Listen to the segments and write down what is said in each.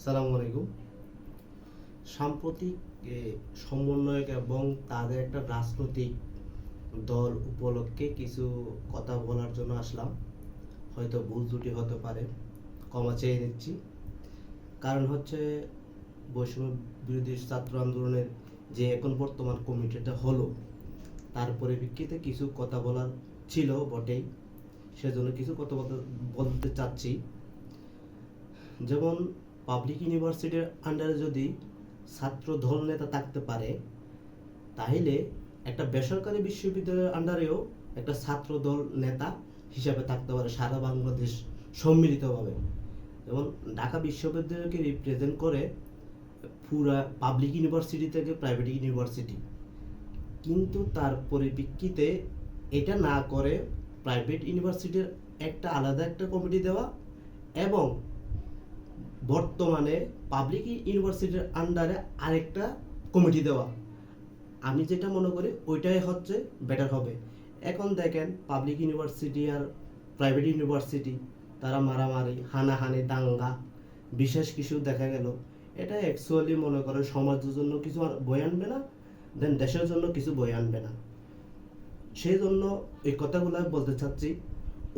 সালামু আলাইকুম। সাম্প্রতিক সমন্বয়ক এবং তাদের একটা রাজনৈতিক দল উপলক্ষে কিছু কথা বলার জন্য আসলাম। হয়তো ভুল ত্রুটি হতে পারে, ক্ষমা চেয়ে নিচ্ছি। কারণ হচ্ছে বৈষম্য বিরোধী ছাত্র আন্দোলনের যে এখন বর্তমান কমিটিটা হলো, তার পরিপ্রেক্ষিতে কিছু কথা বলার ছিল বটেই, সেজন্য কিছু কথা বলতে চাচ্ছি। যেমন পাবলিক ইউনিভার্সিটির আন্ডারে যদি ছাত্র দল নেতা থাকতে পারে, তাহলে একটা বেসরকারি বিশ্ববিদ্যালয়ের আন্ডারেও একটা ছাত্র দল নেতা হিসাবে থাকতে পারে সারা বাংলাদেশ সম্মিলিতভাবে। যেমন ঢাকা বিশ্ববিদ্যালয়কে রিপ্রেজেন্ট করে পুরা পাবলিক ইউনিভার্সিটি থেকে প্রাইভেট ইউনিভার্সিটি, কিন্তু তার পরিপ্রেক্ষিতে এটা না করে প্রাইভেট ইউনিভার্সিটির একটা আলাদা একটা কমিটি দেওয়া এবং বর্তমানে পাবলিক ইউনিভার্সিটির আন্ডারে আরেকটা কমিটি দেওয়া, আমি যেটা মনে করি ওইটাই হচ্ছে বেটার হবে। এখন দেখেন পাবলিক ইউনিভার্সিটি আর প্রাইভেট ইউনিভার্সিটি, তারা মারামারি, হানাহানি, দাঙ্গা, বিশেষ কিছু দেখা গেল, এটা অ্যাকচুয়ালি মনে করেন সমাজের জন্য কিছু বয়ে আনবে না, দেন দেশের জন্য কিছু বয়ে আনবে না। সেই জন্য এই কথাগুলো বলতে চাচ্ছি,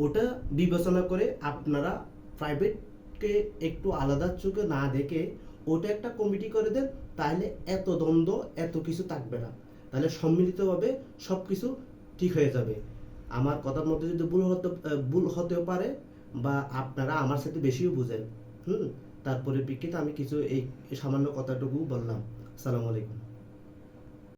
ওটা বিবেচনা করে আপনারা প্রাইভেটকে একটু আলাদা চোখে না দেখে ওটা একটা কমিটি করে দেন, তাহলে এত দ্বন্দ্ব এত কিছু থাকবে না, তাহলে সম্মিলিতভাবে সব কিছু ঠিক হয়ে যাবে। আমার কথার মধ্যে যদি ভুল হতেও পারে, বা আপনারা আমার সাথে বেশিও বুঝেন, তারপরে বিক্ষিত আমি কিছু এই সামান্য কথাটুকু বললাম। আসসালামু আলাইকুম।